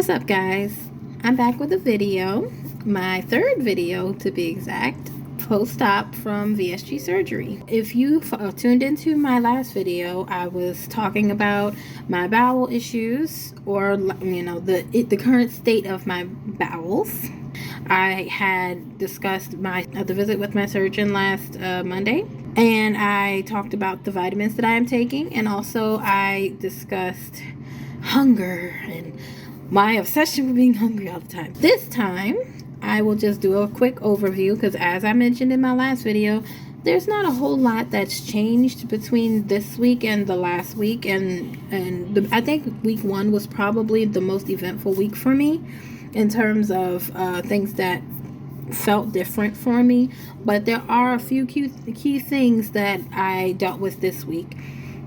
What's up, guys? I'm back with a video, my third video to be exact, post-op from VSG surgery. If you tuned into my last video, I was talking about my bowel issues, or the current state of my bowels. I had discussed the visit with my surgeon last Monday, and I talked about the vitamins that I am taking, and also I discussed hunger and my obsession with being hungry all the time. This time, I will just do a quick overview because, as I mentioned in my last video, there's not a whole lot that's changed between this week and the last week, and I think week 1 was probably the most eventful week for me in terms of things that felt different for me. But there are a few key things that I dealt with this week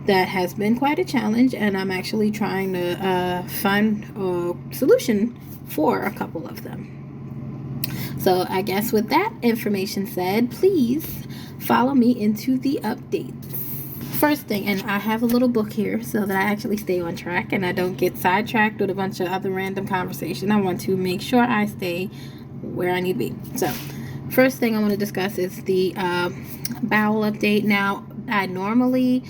that has been quite a challenge, and I'm actually trying to find a solution for a couple of them. So I guess with that information said, please follow me into the updates. First thing, and I have a little book here so that I actually stay on track and I don't get sidetracked with a bunch of other random conversation. I want to make sure I stay where I need to be. So first thing I want to discuss is the bowel update. Now, I normally,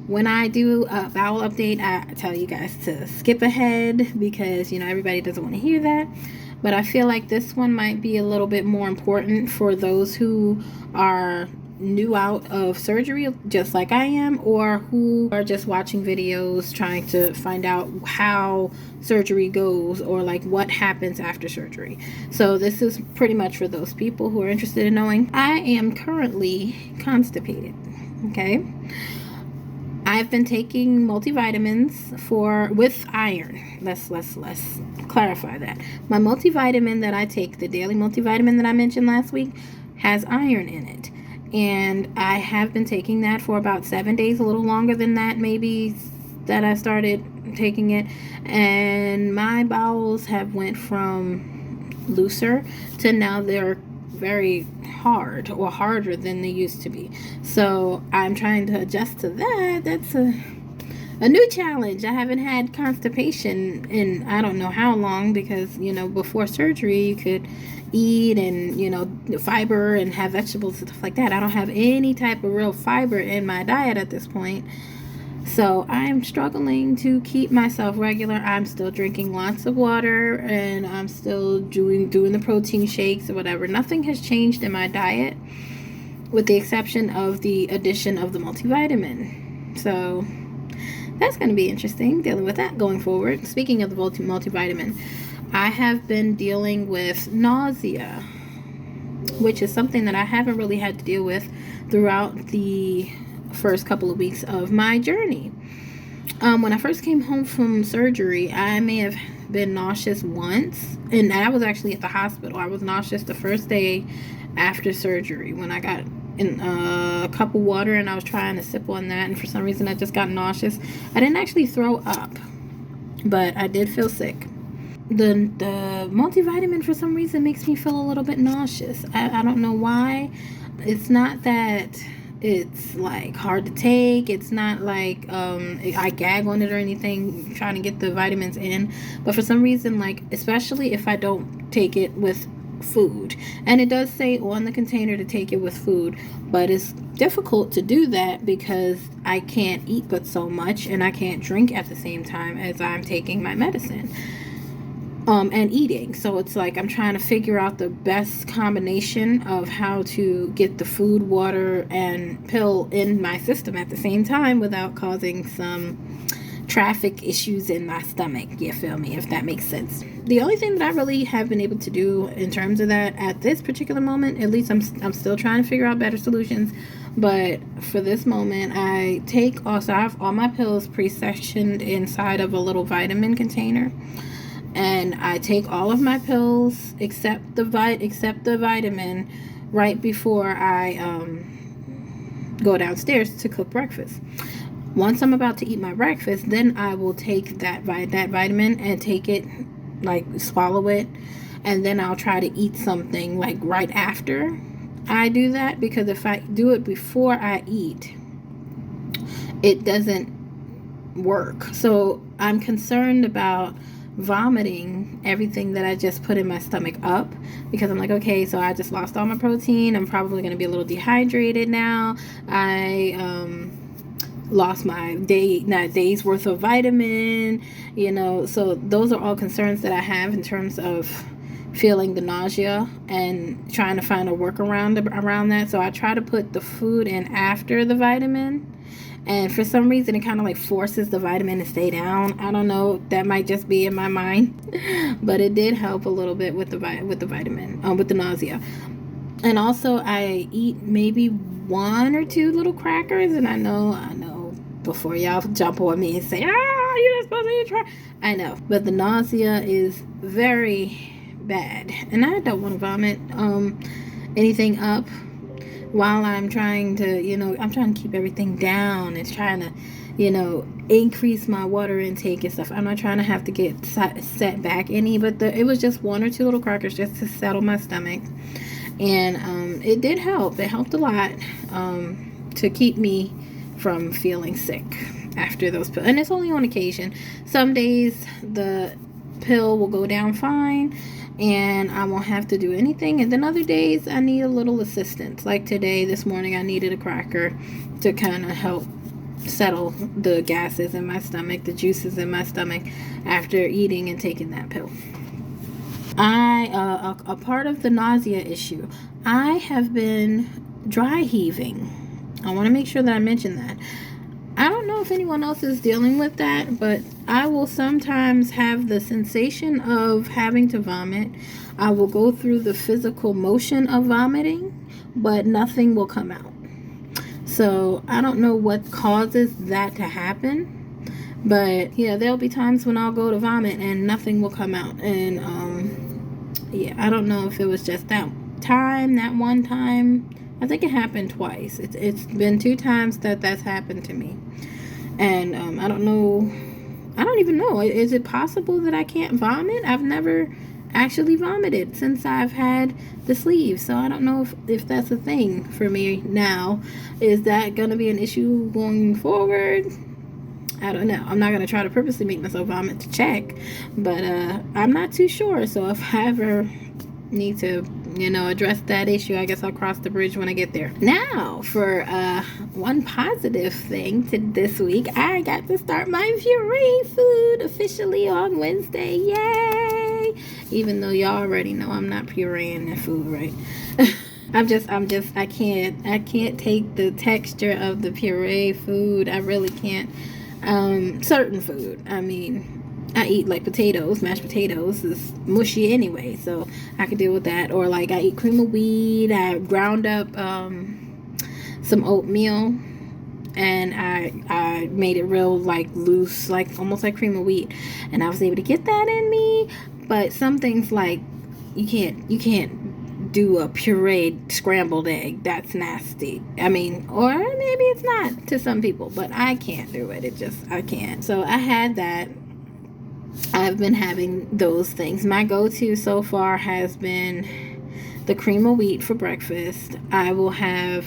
when I do a bowel update, I tell you guys to skip ahead because, everybody doesn't want to hear that. But I feel like this one might be a little bit more important for those who are new out of surgery, just like I am, or who are just watching videos trying to find out how surgery goes or like what happens after surgery. So this is pretty much for those people who are interested in knowing. I am currently constipated. Okay. I've been taking multivitamins with iron. Let's clarify that. My multivitamin that I take, the daily multivitamin that I mentioned last week, has iron in it. And I have been taking that for about 7 days, a little longer than that maybe, that I started taking it. And my bowels have went from looser to now they're very hard, or harder than they used to be. So I'm trying to adjust to that. That's a new challenge. I haven't had constipation in I don't know how long because, before surgery you could eat and, fiber and have vegetables and stuff like that. I don't have any type of real fiber in my diet at this point. So I'm struggling to keep myself regular. I'm still drinking lots of water and I'm still doing the protein shakes or whatever. Nothing has changed in my diet with the exception of the addition of the multivitamin. So that's going to be interesting dealing with that going forward. Speaking of the multivitamin, I have been dealing with nausea, which is something that I haven't really had to deal with throughout the first couple of weeks of my journey. When I first came home from surgery, I may have been nauseous once, and I was actually at the hospital. I was nauseous the first day after surgery when I got in a cup of water and I was trying to sip on that, and for some reason I just got nauseous. I didn't actually throw up, but I did feel sick. The multivitamin for some reason makes me feel a little bit nauseous. I don't know why. It's not that it's like hard to take. It's not like I gag on it or anything trying to get the vitamins in, but for some reason, like especially if I don't take it with food, and it does say on the container to take it with food, but it's difficult to do that because I can't eat but so much and I can't drink at the same time as I'm taking my medicine and eating. So it's like I'm trying to figure out the best combination of how to get the food, water, and pill in my system at the same time without causing some traffic issues in my stomach. You feel me? If that makes sense. The only thing that I really have been able to do in terms of that at this particular moment, at least I'm still trying to figure out better solutions. But for this moment, I have all my pills pre-sectioned inside of a little vitamin container. And I take all of my pills except the vitamin right before I go downstairs to cook breakfast. Once I'm about to eat my breakfast, then I will take that vitamin and take it, like swallow it, and then I'll try to eat something like right after I do that, because if I do it before I eat, it doesn't work. So I'm concerned about vomiting everything that I just put in my stomach up, because I'm like, okay, so I just lost all my protein. I'm probably going to be a little dehydrated now. I lost my day's worth of vitamin, so those are all concerns that I have in terms of feeling the nausea and trying to find a workaround around that. So I try to put the food in after the vitamin, and for some reason it kind of like forces the vitamin to stay down. I don't know, that might just be in my mind, but it did help a little bit with the vitamin, with the nausea. And also I eat maybe 1 or 2 little crackers, and I know before y'all jump on me and say, you're not supposed to eat crackers. I know, but the nausea is very bad, and I don't want to vomit anything up while I'm trying to, I'm trying to keep everything down and trying to, increase my water intake and stuff. I'm not trying to have to get set back any, but it was just 1 or 2 little crackers just to settle my stomach, and it did help. It helped a lot to keep me from feeling sick after those pills. And it's only on occasion. Some days the pill will go down fine and I won't have to do anything, and then other days I need a little assistance. Like this morning I needed a cracker to kind of help settle the gases in my stomach, the juices in my stomach after eating and taking that pill. A part of the nausea issue, I have been dry heaving. I want to make sure that I mention that. I don't know if anyone else is dealing with that, but I will sometimes have the sensation of having to vomit. I will go through the physical motion of vomiting, but nothing will come out. So I don't know what causes that to happen, but yeah, there'll be times when I'll go to vomit and nothing will come out. And I don't know if it was just that one time. I think it happened twice. It's been 2 times that's happened to me. And I don't even know. Is it possible that I can't vomit? I've never actually vomited since I've had the sleeve. So I don't know if that's a thing for me now. Is that going to be an issue going forward? I don't know. I'm not going to try to purposely make myself vomit to check. But I'm not too sure. So if I ever need to address that issue, I guess I'll cross the bridge when I get there. Now for one positive thing to this week, I got to start my puree food officially on Wednesday. Yay! Even though y'all already know I'm not pureeing the food, right? I can't take the texture of the puree food. I really can't. Certain food, I eat like potatoes. Mashed potatoes is mushy anyway, so I could deal with that. Or like I eat cream of wheat. I ground up some oatmeal and I made it real like loose, like almost like cream of wheat, and I was able to get that in me. But some things like you can't do a pureed scrambled egg. That's nasty. Or maybe it's not to some people, but I can't do it. I can't. So I had that. I've been having those things. My go-to so far has been the cream of wheat for breakfast. I will have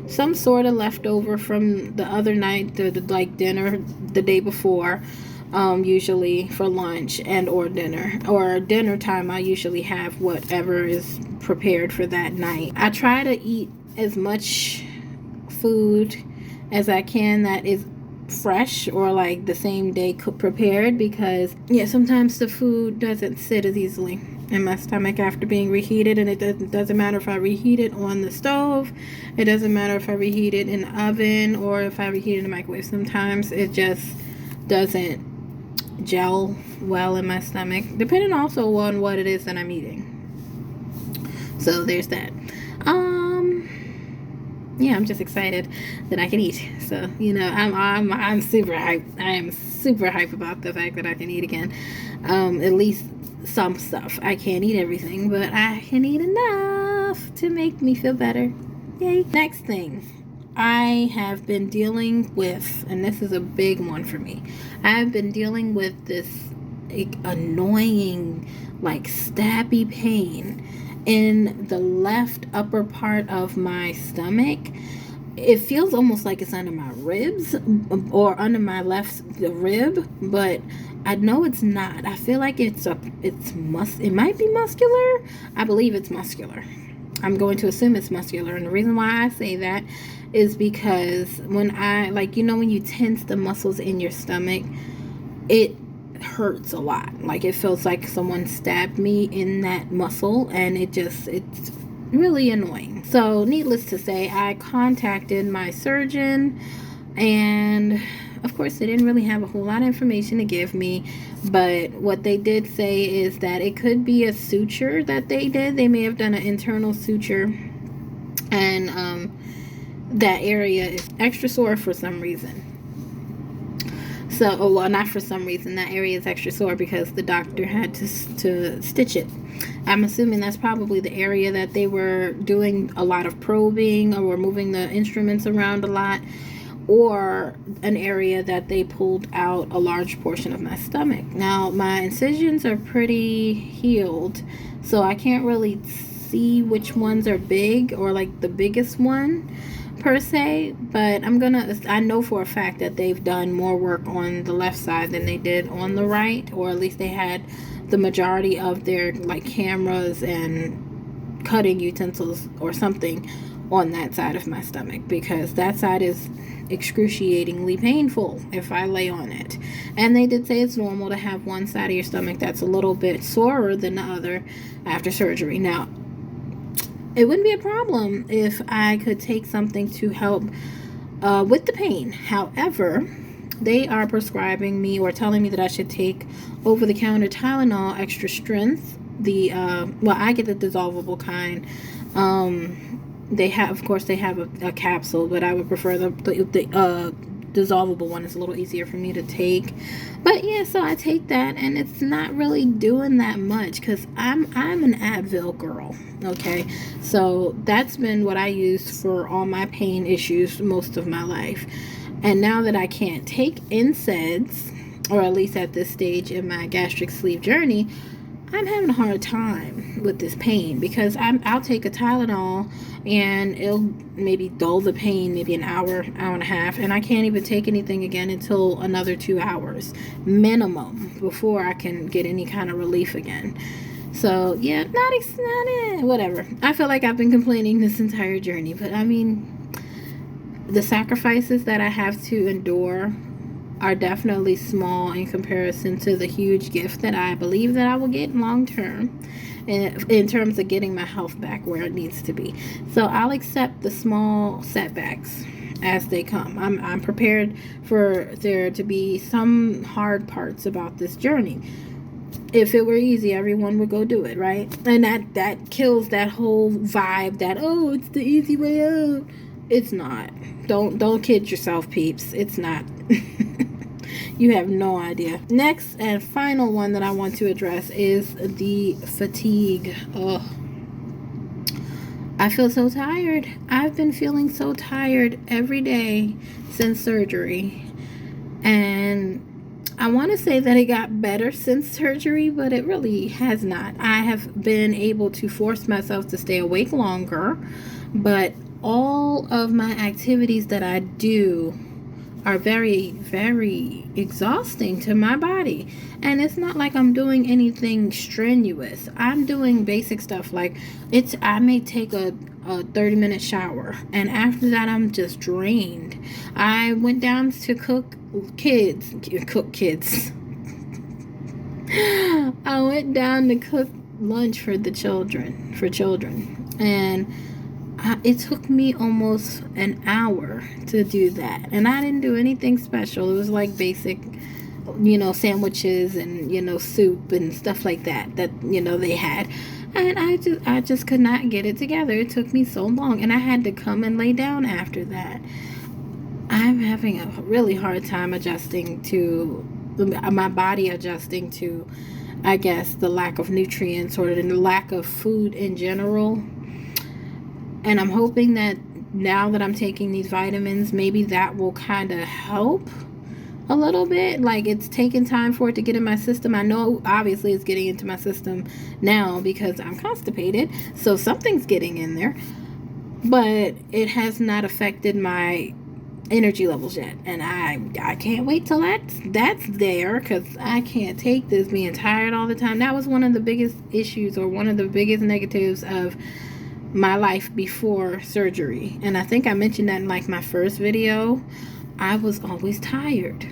some sort of leftover from the other night, the dinner the day before, usually for lunch and or dinner. Or dinner time, I usually have whatever is prepared for that night. I try to eat as much food as I can that is fresh or like the same day prepared, because sometimes the food doesn't sit as easily in my stomach after being reheated. And it doesn't matter if I reheat it on the stove, it doesn't matter if I reheat it in the oven, or if I reheat it in the microwave. Sometimes it just doesn't gel well in my stomach, depending also on what it is that I'm eating. So there's that. I'm just excited that I can eat. So, I'm super hyped. I am super hyped about the fact that I can eat again. At least some stuff. I can't eat everything, but I can eat enough to make me feel better. Yay. Next thing I have been dealing with, and this is a big one for me. I've been dealing with this annoying, stabby pain in the left upper part of my stomach. It feels almost like it's under my ribs or under my left rib, but I know it's not. I feel like it might be muscular. I believe it's muscular. I'm going to assume it's muscular. And the reason why I say that is because when when you tense the muscles in your stomach, it hurts a lot. Like, it feels like someone stabbed me in that muscle, and it's really annoying. So needless to say, I contacted my surgeon, and of course they didn't really have a whole lot of information to give me, but what they did say is that it could be a suture that they did. They may have done an internal suture, and that area is extra sore for some reason. So, well, not for some reason. That area is extra sore because the doctor had to stitch it. I'm assuming that's probably the area that they were doing a lot of probing, or were moving the instruments around a lot, or an area that they pulled out a large portion of my stomach. Now, my incisions are pretty healed, so I can't really see which ones are big, or like the biggest one per se, but I know for a fact that they've done more work on the left side than they did on the right, or at least they had the majority of their like cameras and cutting utensils or something on that side of my stomach, because that side is excruciatingly painful if I lay on it. And they did say it's normal to have one side of your stomach that's a little bit sorer than the other after surgery. Now, it wouldn't be a problem if I could take something to help with the pain. However, they are prescribing me or telling me that I should take over-the-counter Tylenol extra strength. I get the dissolvable kind. They have a capsule, but I would prefer the dissolvable one. It's a little easier for me to take. But yeah, so I take that, and it's not really doing that much because I'm an Advil girl. Okay, so that's been what I use for all my pain issues most of my life. And now that I can't take NSAIDs, or at least at this stage in my gastric sleeve journey, I'm having a hard time with this pain, because I'll take a Tylenol and it'll maybe dull the pain maybe an hour, hour and a half, and I can't even take anything again until another 2 hours minimum before I can get any kind of relief again. So yeah, not it. Whatever. I feel like I've been complaining this entire journey, but I mean, the sacrifices that I have to endure are definitely small in comparison to the huge gift that I believe that I will get long term in terms of getting my health back where it needs to be. So I'll accept the small setbacks as they come. I'm prepared for there to be some hard parts about this journey. If it were easy, everyone would go do it, right? And that kills that whole vibe that, oh, it's the easy way out. It's not. Don't kid yourself, peeps. It's not. You have no idea. Next and final one that I want to address is the fatigue. Ugh. I feel so tired. I've been feeling so tired every day since surgery. And I want to say that it got better since surgery, but it really has not. I have been able to force myself to stay awake longer, but all of my activities that I do are very, very exhausting to my body. And it's not like I'm doing anything strenuous. I'm doing basic stuff like I may take a 30-minute shower, and after that I'm just drained. I went down to cook kids. I went down to cook lunch for children, and it took me almost an hour to do that, and I didn't do anything special. It was like basic, sandwiches and soup and stuff like that they had, and I just could not get it together. It took me so long, and I had to come and lay down after that. I'm having a really hard time adjusting to my body, adjusting to, I guess, the lack of nutrients or the lack of food in general. And I'm hoping that now that I'm taking these vitamins, maybe that will kind of help a little bit. Like, it's taking time for it to get in my system. I know obviously it's getting into my system now because I'm constipated, so something's getting in there. But it has not affected my energy levels yet, and I can't wait till that's there, because I can't take this being tired all the time. That was one of the biggest issues, or one of the biggest negatives of my life before surgery, and I think I mentioned that in like my first video. I was always tired.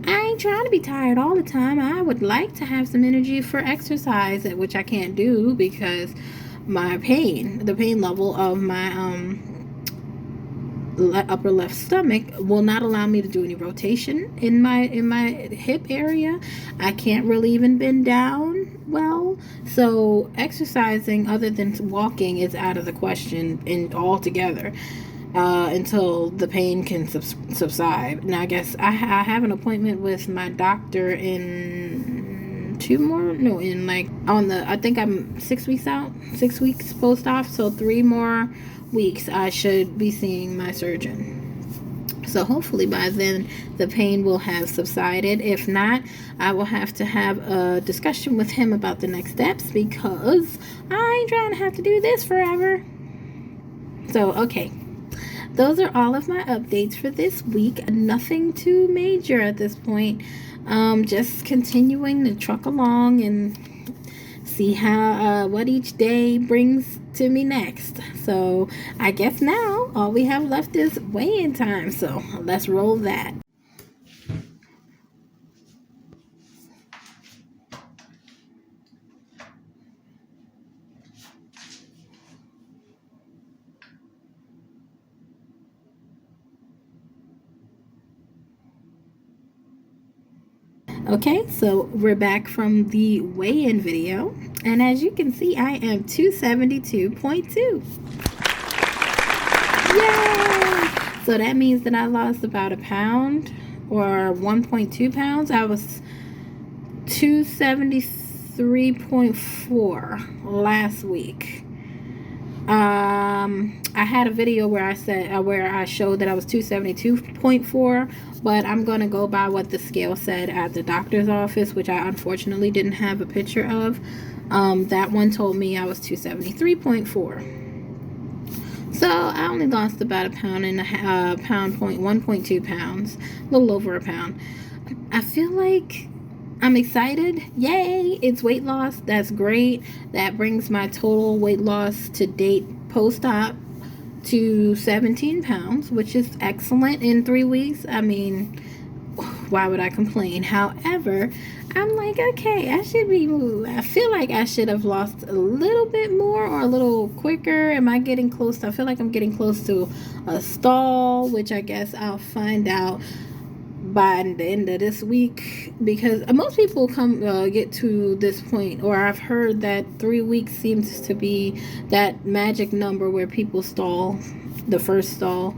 I ain't trying to be tired all the time. I would like to have some energy for exercise, which I can't do because the pain level of my upper left stomach will not allow me to do any rotation in my hip area. I can't really even bend down well, so exercising other than walking is out of the question altogether, until the pain can subside. Now I guess I have an appointment with my doctor in I think I'm 6 weeks out, 6 weeks post-op, so 3 more weeks I should be seeing my surgeon. So hopefully by then the pain will have subsided. If not, I will have to have a discussion with him about the next steps, because I ain't trying to have to do this forever. So okay, those are all of my updates for this week. Nothing too major at this point. Just continuing to truck along and see how what each day brings to me next. So I guess now all we have left is weigh-in time. So let's roll that. Okay, so we're back from the weigh-in video, and as you can see, I am 272.2. Yay! So that means that I lost about a pound, or 1.2 pounds. I was 273.4 last week. I had a video where I showed that I was 272.4, but I'm going to go by what the scale said at the doctor's office, which I unfortunately didn't have a picture of. That one told me I was 273.4. So I only lost about a pound and a half, 1.2 pounds, a little over a pound. I feel like I'm excited. Yay, it's weight loss. That's great. That brings my total weight loss to date post-op to 17 pounds, which is excellent in 3 weeks. I mean, why would I complain? However, I'm like, okay, I feel like I should have lost a little bit more or a little quicker. Am I getting close? I feel like I'm getting close to a stall, which I guess I'll find out by the end of this week, because most people get to this point, or I've heard that 3 weeks seems to be that magic number where people stall, the first stall.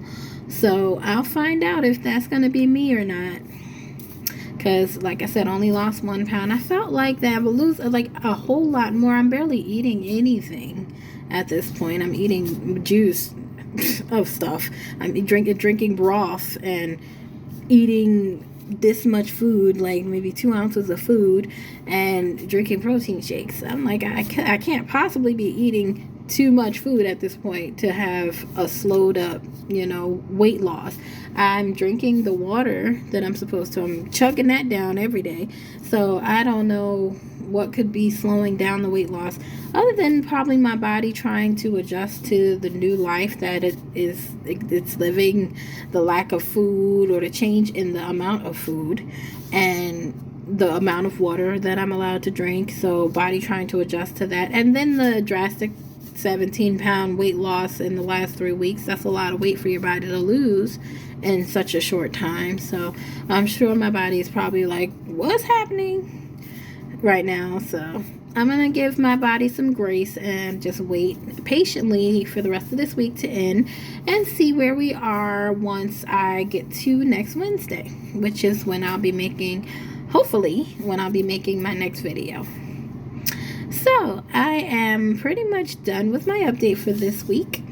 So I'll find out if that's going to be me or not, because like I said, I only lost 1 pound. I felt like that I would lose like a whole lot more. I'm barely eating anything at this point. I'm eating juice of stuff. I'm drinking broth and eating this much food, like maybe 2 ounces of food, and drinking protein shakes. I'm like, I can't possibly be eating too much food at this point to have a slowed up, weight loss. I'm drinking the water that I'm supposed to. I'm chugging that down every day. So I don't know what could be slowing down the weight loss, other than probably my body trying to adjust to the new life that it's living, the lack of food, or the change in the amount of food and the amount of water that I'm allowed to drink. So body trying to adjust to that, and then the drastic 17-pound weight loss in the last 3 weeks. That's a lot of weight for your body to lose in such a short time. So I'm sure my body is probably like, what's happening right now? So I'm going to give my body some grace and just wait patiently for the rest of this week to end and see where we are once I get to next Wednesday, which is when I'll be making my next video. So I am pretty much done with my update for this week.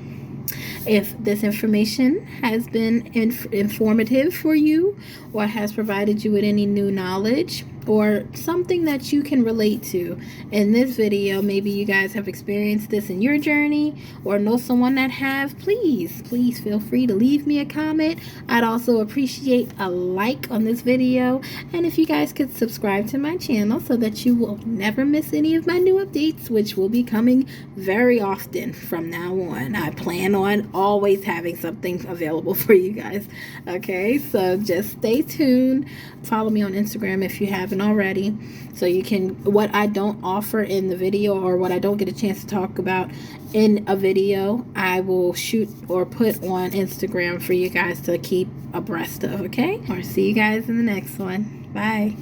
If this information has been informative for you or has provided you with any new knowledge, or something that you can relate to in this video. Maybe you guys have experienced this in your journey or know someone that have. Please feel free to leave me a comment. I'd also appreciate a like on this video, and if you guys could subscribe to my channel so that you will never miss any of my new updates, which will be coming very often from now on. I plan on always having something available for you guys. Okay, so just stay tuned. Follow me on Instagram if you haven't already, so you can, what I don't offer in the video or what I don't get a chance to talk about in a video, I will shoot or put on Instagram for you guys to keep abreast of. Okay, or see you guys in the next one. Bye.